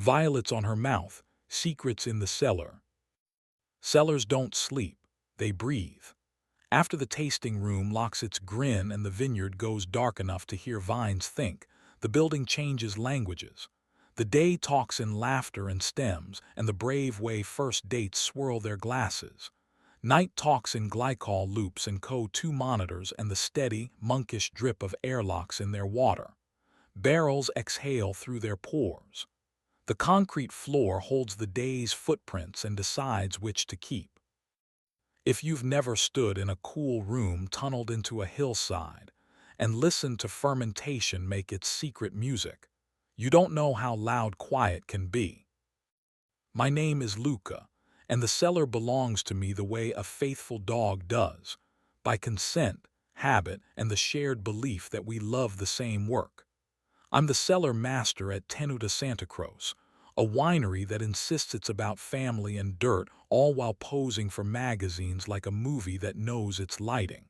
Violets on her mouth, secrets in the cellar. Cellars don't sleep, they breathe. After the tasting room locks its grin and the vineyard goes dark enough to hear vines think, the building changes languages. The day talks in laughter and stems, and the brave way first dates swirl their glasses. Night talks in glycol loops and CO2 monitors and the steady, monkish drip of airlocks in their water. Barrels exhale through their pores. The concrete floor holds the day's footprints and decides which to keep. If you've never stood in a cool room tunneled into a hillside and listened to fermentation make its secret music, you don't know how loud quiet can be. My name is Luca, and the cellar belongs to me the way a faithful dog does, by consent, habit, and the shared belief that we love the same work. I'm the cellar master at Tenuta Santa Cruz, a winery that insists it's about family and dirt, all while posing for magazines like a movie that knows its lighting.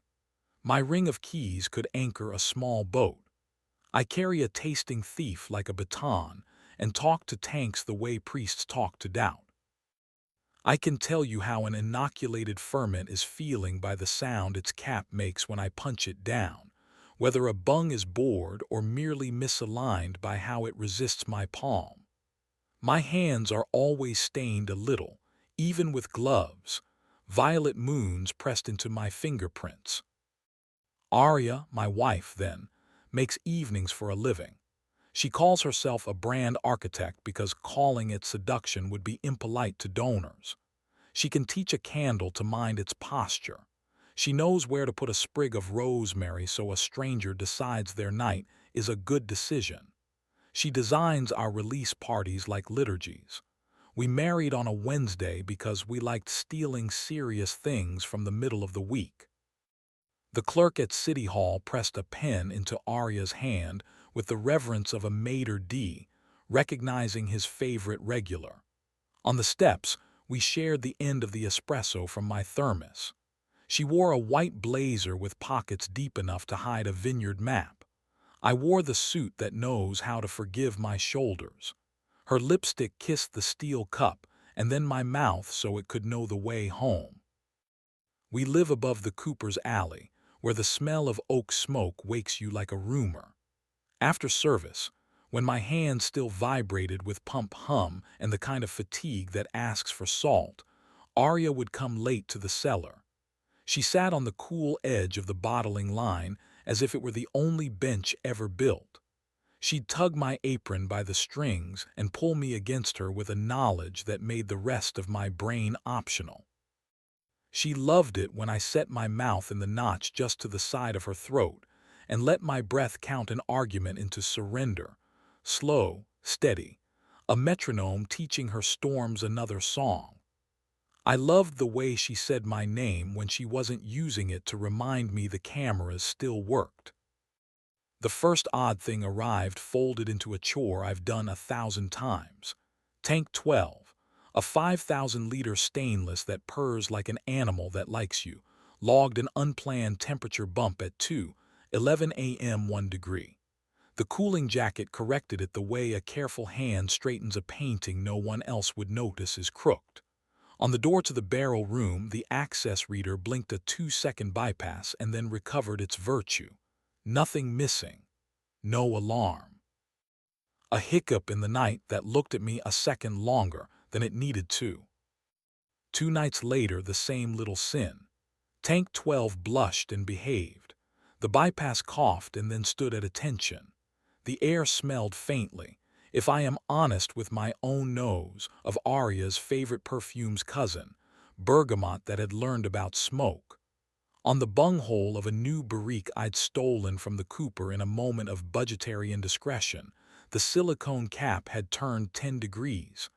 My ring of keys could anchor a small boat. I carry a tasting thief like a baton and talk to tanks the way priests talk to doubt. I can tell you how an inoculated ferment is feeling by the sound its cap makes when I punch it down, whether a bung is bored or merely misaligned by how it resists my palm. My hands are always stained a little, even with gloves, violet moons pressed into my fingerprints. Arya, my wife, then, makes evenings for a living. She calls herself a brand architect because calling it seduction would be impolite to donors. She can teach a candle to mind its posture. She knows where to put a sprig of rosemary so a stranger decides their night is a good decision. She designs our release parties like liturgies. We married on a Wednesday because we liked stealing serious things from the middle of the week. The clerk at City Hall pressed a pen into Arya's hand with the reverence of a maitre d', recognizing his favorite regular. On the steps, we shared the end of the espresso from my thermos. She wore a white blazer with pockets deep enough to hide a vineyard map. I wore the suit that knows how to forgive my shoulders. Her lipstick kissed the steel cup and then my mouth so it could know the way home. We live above the Cooper's Alley, where the smell of oak smoke wakes you like a rumor. After service, when my hands still vibrated with pump hum and the kind of fatigue that asks for salt, Arya would come late to the cellar. She sat on the cool edge of the bottling line as if it were the only bench ever built. She'd tug my apron by the strings and pull me against her with a knowledge that made the rest of my brain optional. She loved it when I set my mouth in the notch just to the side of her throat and let my breath count an argument into surrender, slow, steady, a metronome teaching her storms another song. I loved the way she said my name when she wasn't using it to remind me the cameras still worked. The first odd thing arrived folded into a chore I've done 1,000 times. Tank 12, a 5,000-liter stainless that purrs like an animal that likes you, logged an unplanned temperature bump at 2:11 a.m. 1 degree. The cooling jacket corrected it the way a careful hand straightens a painting no one else would notice is crooked. On the door to the barrel room, the access reader blinked a 2-second bypass and then recovered its virtue. Nothing missing. No alarm. A hiccup in the night that looked at me a second longer than it needed to. 2 nights later, the same little sin. Tank 12 blushed and behaved. The bypass coughed and then stood at attention. The air smelled faintly, if I am honest with my own nose, of Arya's favorite perfume's cousin, bergamot that had learned about smoke. On the bunghole of a new barrique I'd stolen from the Cooper in a moment of budgetary indiscretion, the silicone cap had turned 10 degrees.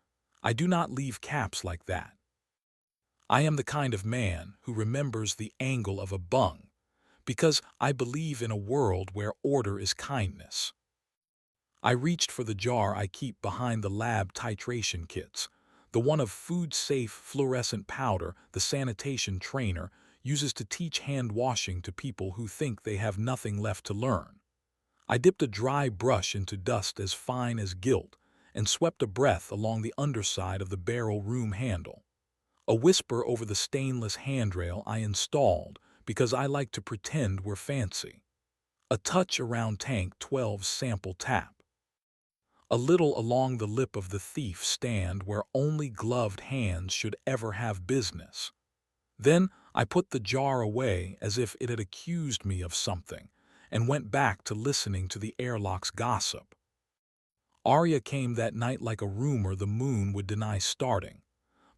I do not leave caps like that. I am the kind of man who remembers the angle of a bung, because I believe in a world where order is kindness. I reached for the jar I keep behind the lab titration kits, the one of food-safe fluorescent powder the sanitation trainer uses to teach hand washing to people who think they have nothing left to learn. I dipped a dry brush into dust as fine as gilt and swept a breath along the underside of the barrel room handle. A whisper over the stainless handrail I installed because I like to pretend we're fancy. A touch around Tank 12's sample tap. A little along the lip of the thief stand where only gloved hands should ever have business. Then I put the jar away as if it had accused me of something, and went back to listening to the airlock's gossip. Arya came that night like a rumor the moon would deny starting.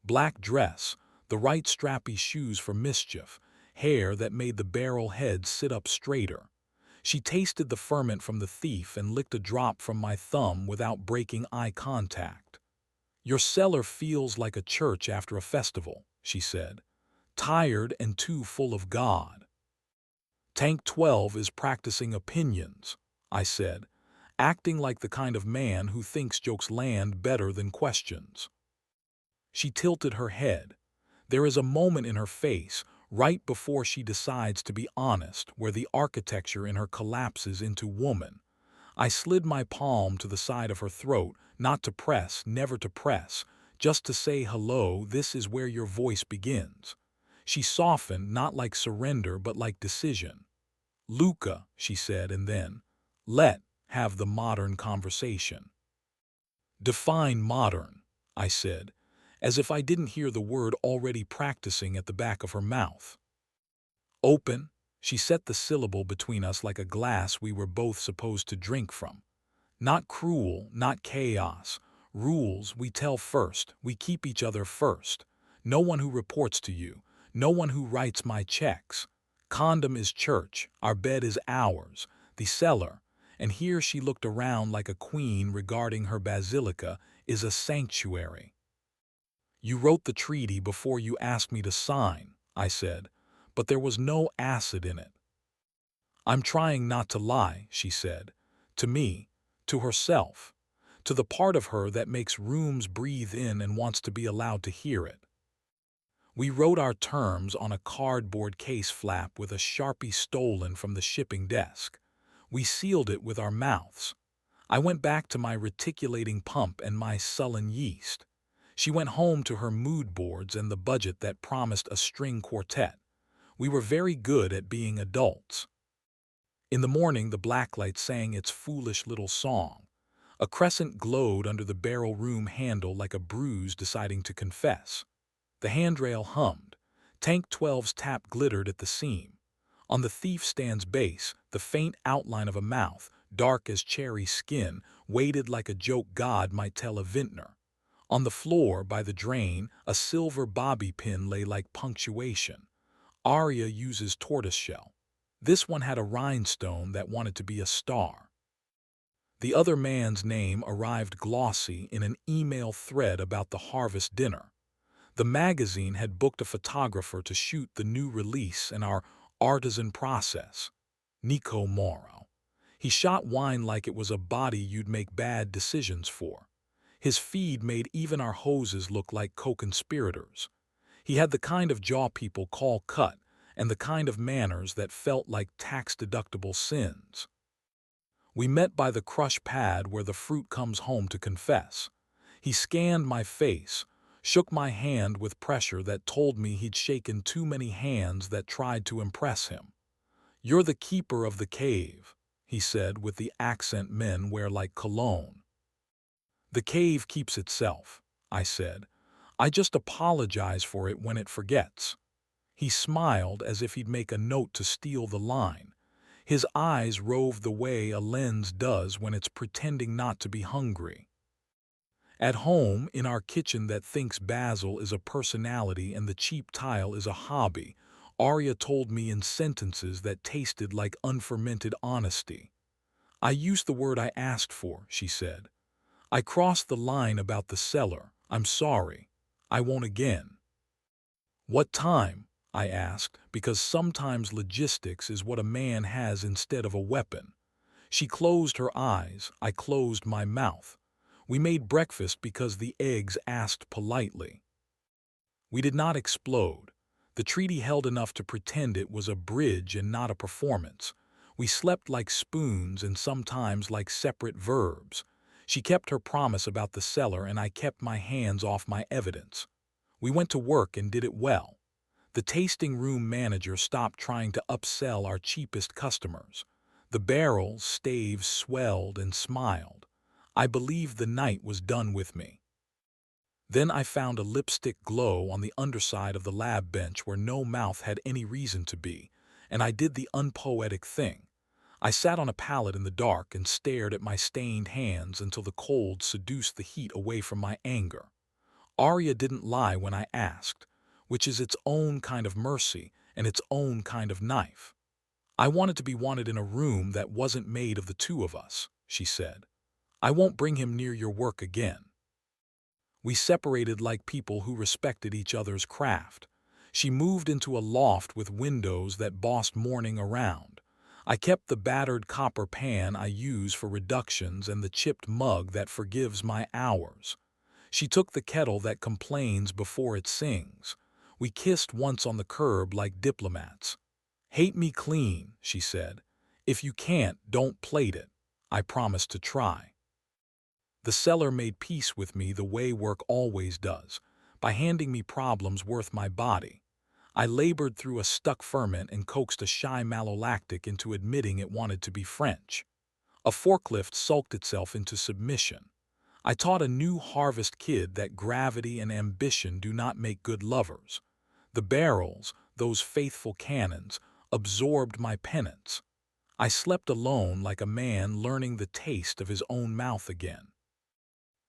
Black dress, the right strappy shoes for mischief, hair that made the barrel head sit up straighter. She tasted the ferment from the thief and licked a drop from my thumb without breaking eye contact. "Your cellar feels like a church after a festival," she said. "Tired and too full of God." "Tank 12 is practicing opinions," I said, acting like the kind of man who thinks jokes land better than questions. She tilted her head. There is a moment in her face, right before she decides to be honest, where the architecture in her collapses into woman. I slid my palm to the side of her throat, not to press, never to press, just to say hello, this is where your voice begins. She softened, not like surrender, but like decision. "Luca," she said, and then, have the modern conversation." "Define modern," I said, as if I didn't hear the word already practicing at the back of her mouth. "Open," she set the syllable between us like a glass we were both supposed to drink from. "Not cruel, not chaos. Rules we tell first, we keep each other first. No one who reports to you, no one who writes my checks. Condom is church, our bed is ours, the cellar," and here she looked around like a queen regarding her basilica, "is a sanctuary." "You wrote the treaty before you asked me to sign," I said, "but there was no acid in it." "I'm trying not to lie," she said, to me, to herself, to the part of her that makes rooms breathe in and wants to be allowed to hear it. We wrote our terms on a cardboard case flap with a Sharpie stolen from the shipping desk. We sealed it with our mouths. I went back to my reticulating pump and my sullen yeast. She went home to her mood boards and the budget that promised a string quartet. We were very good at being adults. In the morning, the blacklight sang its foolish little song. A crescent glowed under the barrel room handle like a bruise deciding to confess. The handrail hummed. Tank 12's tap glittered at the seam. On the thief stand's base, the faint outline of a mouth, dark as cherry skin, waited like a joke God might tell a vintner. On the floor, by the drain, a silver bobby pin lay like punctuation. Arya uses tortoiseshell. This one had a rhinestone that wanted to be a star. The other man's name arrived glossy in an email thread about the harvest dinner. The magazine had booked a photographer to shoot the new release and our artisan process. Nico Morrow. He shot wine like it was a body you'd make bad decisions for. His feed made even our hoses look like co-conspirators. He had the kind of jaw people call cut, and the kind of manners that felt like tax-deductible sins. We met by the crush pad where the fruit comes home to confess. He scanned my face, shook my hand with pressure that told me he'd shaken too many hands that tried to impress him. "You're the keeper of the cave," he said with the accent men wear like cologne. "The cave keeps itself," I said. "I just apologize for it when it forgets." He smiled as if he'd make a note to steal the line. His eyes roved the way a lens does when it's pretending not to be hungry. At home, in our kitchen that thinks basil is a personality and the cheap tile is a hobby, Arya told me in sentences that tasted like unfermented honesty. "I used the word I asked for," she said. "I crossed the line about the cellar. I'm sorry. I won't again." "What time?" I asked, because sometimes logistics is what a man has instead of a weapon. She closed her eyes. I closed my mouth. We made breakfast because the eggs asked politely. We did not explode. The treaty held enough to pretend it was a bridge and not a performance. We slept like spoons and sometimes like separate verbs. She kept her promise about the cellar, and I kept my hands off my evidence. We went to work and did it well. The tasting room manager stopped trying to upsell our cheapest customers. The barrels, staves swelled and smiled. I believed the night was done with me. Then I found a lipstick glow on the underside of the lab bench where no mouth had any reason to be, and I did the unpoetic thing. I sat on a pallet in the dark and stared at my stained hands until the cold seduced the heat away from my anger. Arya didn't lie when I asked, which is its own kind of mercy and its own kind of knife. I wanted to be wanted in a room that wasn't made of the two of us, she said. I won't bring him near your work again. We separated like people who respected each other's craft. She moved into a loft with windows that bossed morning around. I kept the battered copper pan I use for reductions and the chipped mug that forgives my hours. She took the kettle that complains before it sings. We kissed once on the curb like diplomats. Hate me clean, she said. If you can't, don't plate it. I promised to try. The cellar made peace with me the way work always does, by handing me problems worth my body. I labored through a stuck ferment and coaxed a shy malolactic into admitting it wanted to be French. A forklift sulked itself into submission. I taught a new harvest kid that gravity and ambition do not make good lovers. The barrels, those faithful cannons, absorbed my penance. I slept alone like a man learning the taste of his own mouth again.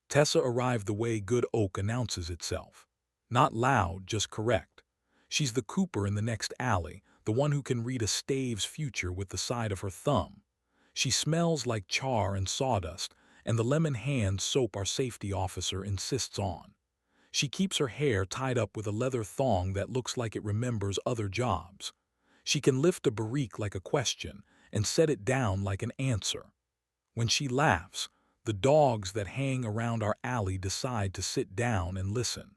Tessa arrived the way good oak announces itself. Not loud, just correct. She's the Cooper in the next alley, the one who can read a stave's future with the side of her thumb. She smells like char and sawdust, and the lemon hand soap our safety officer insists on. She keeps her hair tied up with a leather thong that looks like it remembers other jobs. She can lift a barrique like a question and set it down like an answer. When she laughs, the dogs that hang around our alley decide to sit down and listen.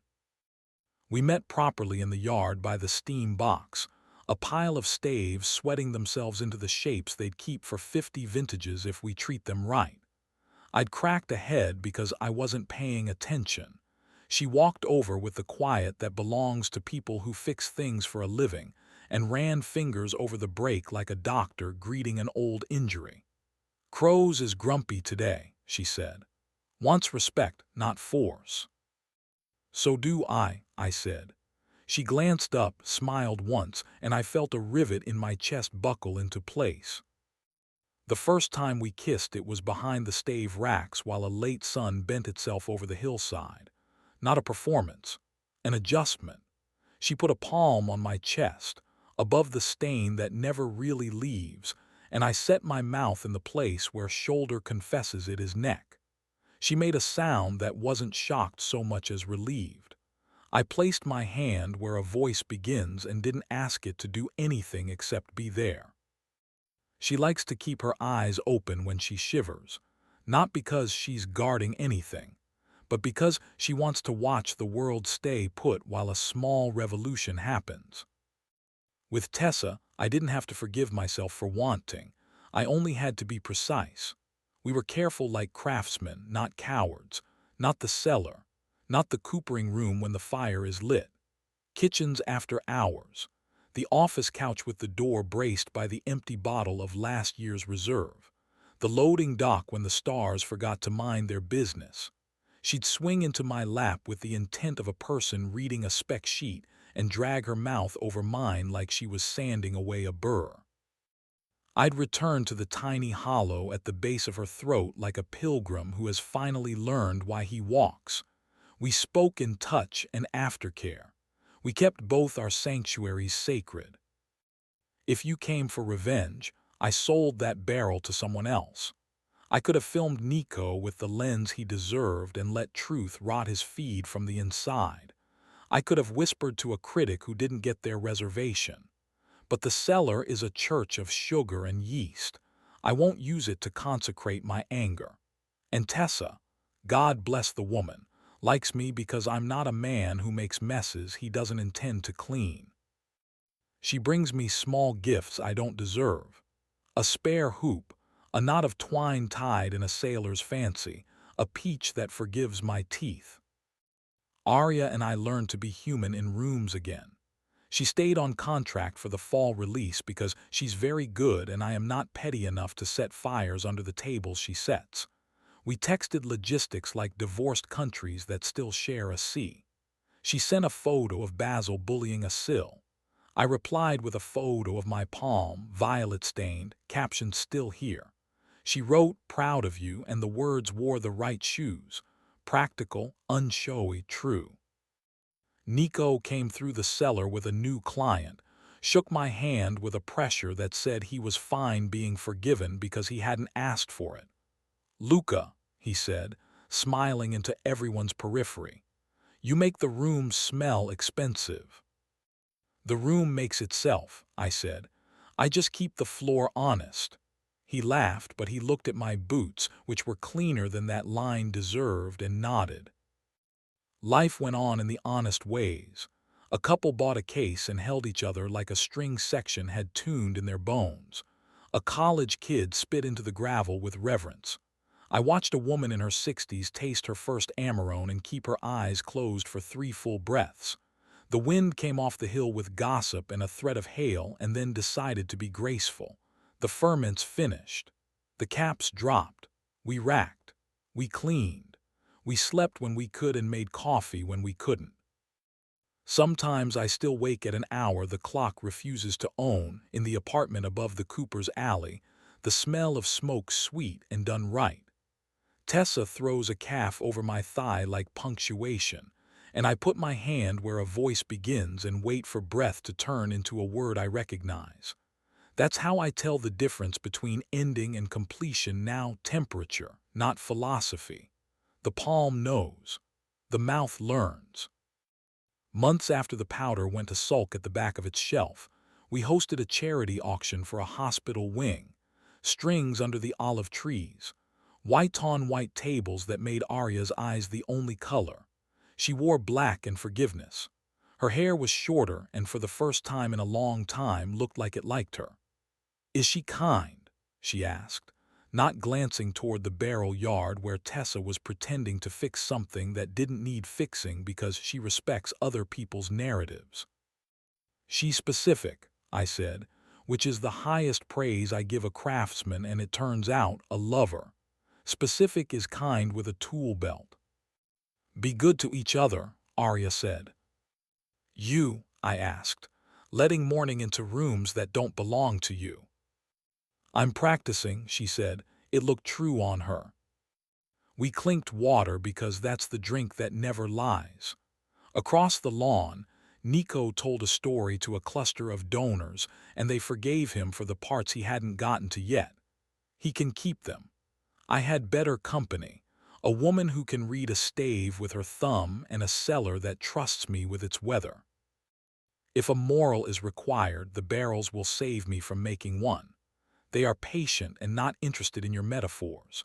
We met properly in the yard by the steam box, a pile of staves sweating themselves into the shapes they'd keep for 50 vintages if we treat them right. I'd cracked a head because I wasn't paying attention. She walked over with the quiet that belongs to people who fix things for a living and ran fingers over the brake like a doctor greeting an old injury. Crows is grumpy today, she said. Wants respect, not force. So do I said. She glanced up, smiled once, and I felt a rivet in my chest buckle into place. The first time we kissed it was behind the stave racks while a late sun bent itself over the hillside. Not a performance, an adjustment. She put a palm on my chest, above the stain that never really leaves, and I set my mouth in the place where shoulder confesses it is neck. She made a sound that wasn't shocked so much as relieved. I placed my hand where a voice begins and didn't ask it to do anything except be there. She likes to keep her eyes open when she shivers, not because she's guarding anything, but because she wants to watch the world stay put while a small revolution happens. With Tessa, I didn't have to forgive myself for wanting. I only had to be precise. We were careful like craftsmen, not cowards. Not the cellar, not the coopering room when the fire is lit. Kitchens after hours. The office couch with the door braced by the empty bottle of last year's reserve. The loading dock when the stars forgot to mind their business. She'd swing into my lap with the intent of a person reading a spec sheet and drag her mouth over mine like she was sanding away a burr. I'd return to the tiny hollow at the base of her throat like a pilgrim who has finally learned why he walks. We spoke in touch and aftercare. We kept both our sanctuaries sacred. If you came for revenge, I sold that barrel to someone else. I could have filmed Nico with the lens he deserved and let truth rot his feed from the inside. I could have whispered to a critic who didn't get their reservation. But the cellar is a church of sugar and yeast. I won't use it to consecrate my anger. And Tessa, God bless the woman, likes me because I'm not a man who makes messes he doesn't intend to clean. She brings me small gifts I don't deserve. A spare hoop, a knot of twine tied in a sailor's fancy, a peach that forgives my teeth. Arya and I learned to be human in rooms again. She stayed on contract for the fall release because she's very good and I am not petty enough to set fires under the tables she sets. We texted logistics like divorced countries that still share a sea. She sent a photo of Basil bullying a sill. I replied with a photo of my palm, violet-stained, captioned "Still here." She wrote, "Proud of you," and the words wore the right shoes. Practical, unshowy, true. Nico came through the cellar with a new client, shook my hand with a pressure that said he was fine being forgiven because he hadn't asked for it. "Luca," he said, smiling into everyone's periphery, "you make the room smell expensive." "The room makes itself," I said. "I just keep the floor honest." He laughed, but he looked at my boots, which were cleaner than that line deserved, and nodded. Life went on in the honest ways. A couple bought a case and held each other like a string section had tuned in their bones. A college kid spit into the gravel with reverence. I watched a woman in her 60s taste her first Amarone and keep her eyes closed for 3 full breaths. The wind came off the hill with gossip and a threat of hail and then decided to be graceful. The ferments finished. The caps dropped. We racked. We cleaned. We slept when we could and made coffee when we couldn't. Sometimes I still wake at an hour the clock refuses to own in the apartment above the Cooper's alley, the smell of smoke sweet and done right. Tessa throws a calf over my thigh like punctuation, and I put my hand where a voice begins and wait for breath to turn into a word I recognize. That's how I tell the difference between ending and completion now. Temperature, not philosophy. The palm knows. The mouth learns. Months after the powder went to sulk at the back of its shelf, we hosted a charity auction for a hospital wing. Strings under the olive trees. White-on-white tables that made Arya's eyes the only color. She wore black in forgiveness. Her hair was shorter and for the first time in a long time looked like it liked her. "Is she kind?" she asked, not glancing toward the barrel yard where Tessa was pretending to fix something that didn't need fixing because she respects other people's narratives. "She's specific," I said, which is the highest praise I give a craftsman, and it turns out a lover. Specific is kind with a tool belt. "Be good to each other," Arya said. "You," I asked, "letting morning into rooms that don't belong to you." "I'm practicing," she said. It looked true on her. We clinked water because that's the drink that never lies. Across the lawn, Nico told a story to a cluster of donors, and they forgave him for the parts he hadn't gotten to yet. He can keep them. I had better company. A woman who can read a stave with her thumb and a cellar that trusts me with its weather. If a moral is required, the barrels will save me from making one. They are patient and not interested in your metaphors.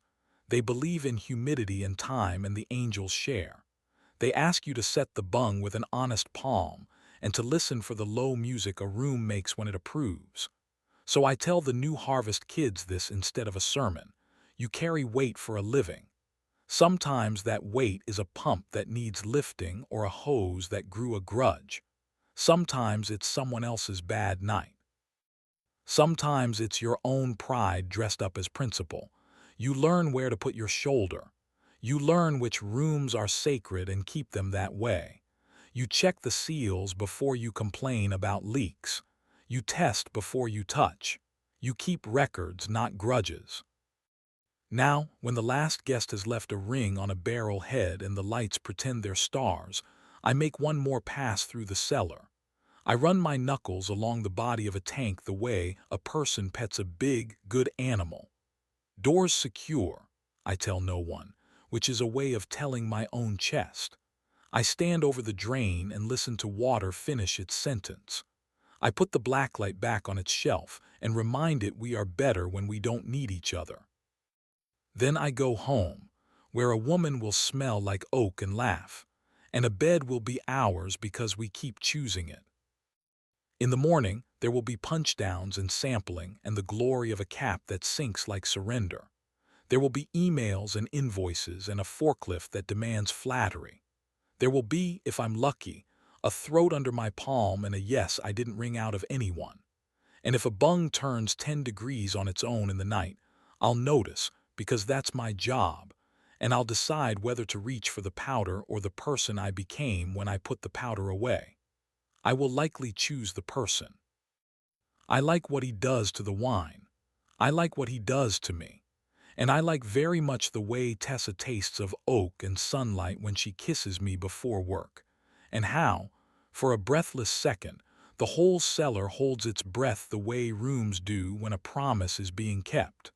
They believe in humidity and time, and the angels share. They ask you to set the bung with an honest palm and to listen for the low music a room makes when it approves. So I tell the new harvest kids this instead of a sermon. You carry weight for a living. Sometimes that weight is a pump that needs lifting or a hose that grew a grudge. Sometimes it's someone else's bad night. Sometimes it's your own pride dressed up as principle. You learn where to put your shoulder. You learn which rooms are sacred and keep them that way. You check the seals before you complain about leaks. You test before you touch. You keep records, not grudges. Now, when the last guest has left a ring on a barrel head and the lights pretend they're stars, I make one more pass through the cellar. I run my knuckles along the body of a tank the way a person pets a big, good animal. Doors secure, I tell no one, which is a way of telling my own chest. I stand over the drain and listen to water finish its sentence. I put the blacklight back on its shelf and remind it we are better when we don't need each other. Then I go home, where a woman will smell like oak and laugh, and a bed will be ours because we keep choosing it. In the morning, there will be punchdowns and sampling and the glory of a cap that sinks like surrender. There will be emails and invoices and a forklift that demands flattery. There will be, if I'm lucky, a throat under my palm and a yes I didn't ring out of anyone. And if a bung turns 10 degrees on its own in the night, I'll notice because that's my job, and I'll decide whether to reach for the powder or the person I became when I put the powder away. I will likely choose the person. I like what he does to the wine. I like what he does to me. And I like very much the way Tessa tastes of oak and sunlight when she kisses me before work. And how, for a breathless second, the whole cellar holds its breath the way rooms do when a promise is being kept.